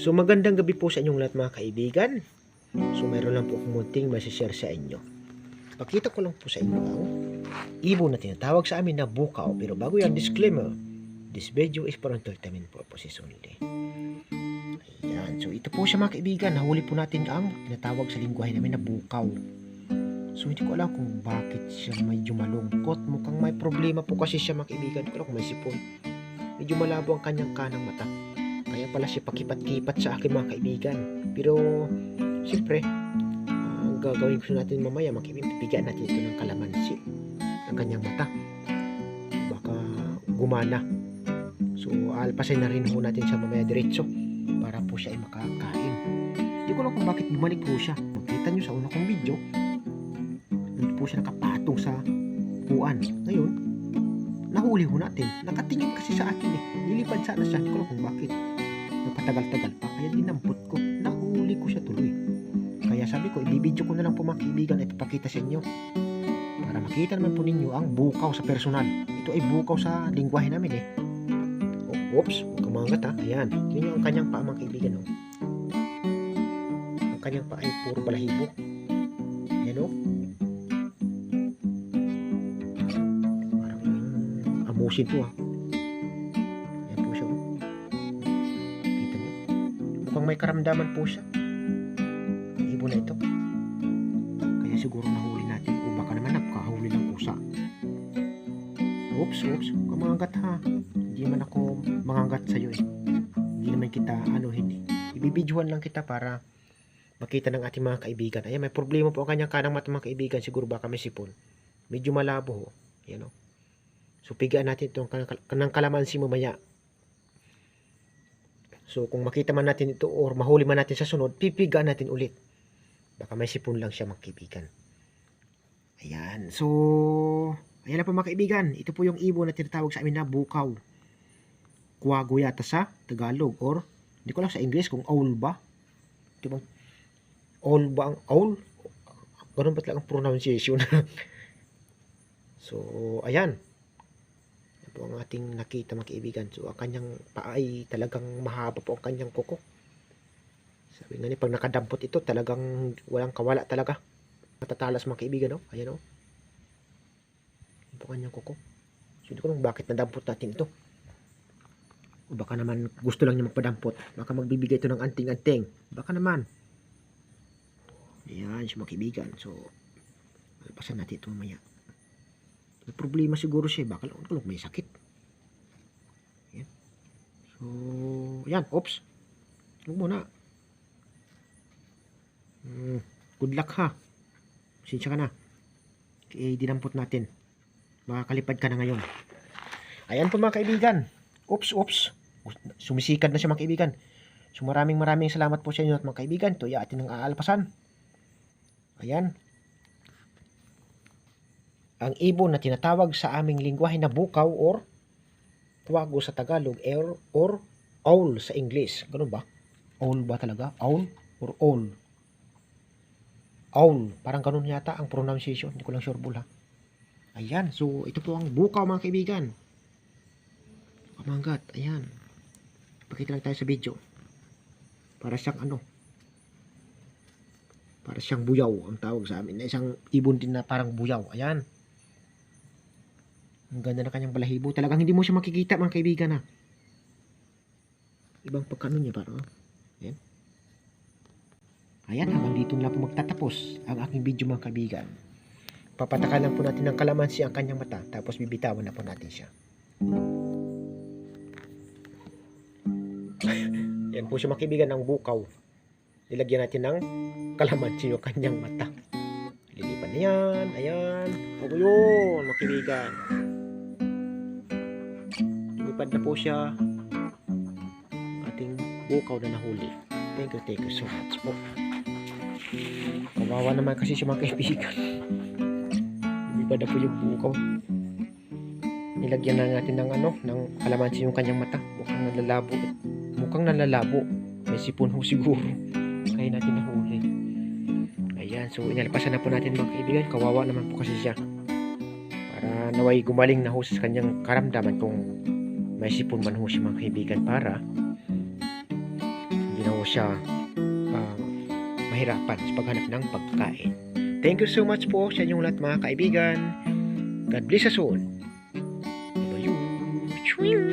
So magandang gabi po sa inyong lahat mga kaibigan. So mayroon lang po akong munting masishare sa inyo. Pakita ko lang po sa inyo ang ibon na tinatawag sa amin na bukaw. Pero bago yan, disclaimer, this video is for entertainment purposes only. Ayan, so ito po siya mga kaibigan. Nahuli po natin ang tinatawag sa lingwahe namin na bukaw. So hindi ko alam kung bakit siya medyo malungkot. Mukhang may problema po kasi siya mga kaibigan. Hindi ko alam kung may sipon. Medyo malabo ang kanyang kanang mata. Kaya pala siya pakipat-kipat sa akin mga kaibigan. Pero siyempre, ang gagawin ko natin mamaya, bibigyan natin ito ng kalamansi ang kanyang mata. Baka gumana. So alpasin na rin po natin siya mamaya diretso para po siya ay makakain. Hindi ko alam kung bakit bumalik po siya. Makita nyo sa una kong video, hindi po siya nakapatong sa puan. Ngayon, nahuli ho natin. Nakatingin kasi sa akin eh. Nilipad sana siya. Hindi ko alam kung bakit. Napatagal-tagal pa. Kaya dinampot ko. Nahuli ko siya tuloy. Kaya sabi ko, ibibidyo ko na lang po mga kaibigan at ipapakita sa inyo. Para makita naman po ninyo ang bukaw sa personal. Ito ay bukaw sa lingwahe namin eh. Oops, huwag kang mangat ha. Ayan. Tingnan nyo ang kanyang paa mga kaibigan. Oh. Ang kanyang paa ay puro balahibo. Ayan o. Parang amusin to ha. Ayan po siya. Kita nyo. Mukhang may karamdaman po siya. Ang ibon na ito. Kaya siguro nahuli natin. O baka naman napakahuli ng pusa. Oops. Huwag kang mangat ha. Hindi man ako mangangat sa'yo eh. Hindi naman kita hindi. Ibibidyohan lang kita para makita ng ating mga kaibigan. Ayan, may problema po ang kanyang kanang mata mga kaibigan. Siguro baka may sipon. Medyo malabo ho. Ayan o. So, pigaan natin itong kanang kalamansi mamaya. So, kung makita man natin ito or mahuli man natin sa sunod, pipigaan natin ulit. Baka may sipon lang siya mga kaibigan. Ayan. So, ayan na po mga kaibigan. Ito po yung ibon na tinatawag sa amin na bukaw. Kuwago yata sa Tagalog or hindi ko lang sa English kung owl ba. Diba? Owl ba ang owl? Ganun ba talaga ang pronunciation? So, ayan. Ito ang ating nakita mga kaibigan. So, ang kanyang paa ay talagang mahaba po ang kanyang kuko. Sabi nga niya, pag nakadampot ito, talagang walang kawala talaga. Matatalas mga kaibigan, no? Ayan, no? Ito ang kanyang kuko. So, hindi ko lang bakit nadampot natin ito. O baka naman gusto lang niya magpadampot. Baka magbibigay ito ng anting-anting. Baka naman. Ayan, siya mga kaibigan. So, alpasan natin ito mamaya. May problema siguro siya. Baka lang may sakit. Ayan. So, ayan. Oops. Huwag muna. Good luck ha. Sinsya ka na. Okay, dinampot natin. Makakalipad ka na ngayon. Ayan po mga kaibigan. Oops. Sumisikad na siya mga kaibigan. So maraming salamat po sa inyo at mga kaibigan. Ito ay atin ng aalpasan. Ayan. Ang ibon na tinatawag sa aming lingwahe na bukaw or kuwago sa Tagalog or owl sa English. Ganun ba? Owl ba talaga? Owl or owl? Owl. Parang ganun yata ang pronunciation. Hindi ko lang sure ha. Ayan. So ito po ang bukaw mga kaibigan. Kamanggat. Ayan. Pakita lang tayo sa video. Para siyang para siyang buyaw ang tawag sa amin. Isang ibon din na parang buyaw. Ayan. Ang ganda na kanyang balahibo. Talagang hindi mo siya makikita mga kaibigan ha. Ibang pagkano niya parang. Ayan. Ayan. Hanggang dito na po magtatapos ang aking video mga kaibigan. Papatakan lang po natin ng kalamansi ang kanyang mata. Tapos bibitawan na po natin siya. Yan po siya mga kaibigan ng bukaw. Nilagyan natin ng kalamansi yung kanyang mata. Lilipan na yan. Ayan. O yun mga kaibigan. Lumipad na po siya. Ating bukaw na nahuli. Thank you so much po. Kawawa naman kasi siya mga kaibigan. Lumipad na po yung bukaw. Nilagyan na natin ng kalamansi yung kanyang mata. Mukhang nalalabo. May sipon ho siguro. Kaya natin nahuli. Ayan. So, inalpasan na po natin mga kaibigan. Kawawa naman po kasi siya. Para naway gumaling na ho sa kanyang karamdaman kung may sipon man ho siya mga kaibigan para hindi na ho siya ah, mahirapan sa paghanap ng pagkain. Thank you so much po sa inyong lahat mga kaibigan. God bless us all. Bye-bye.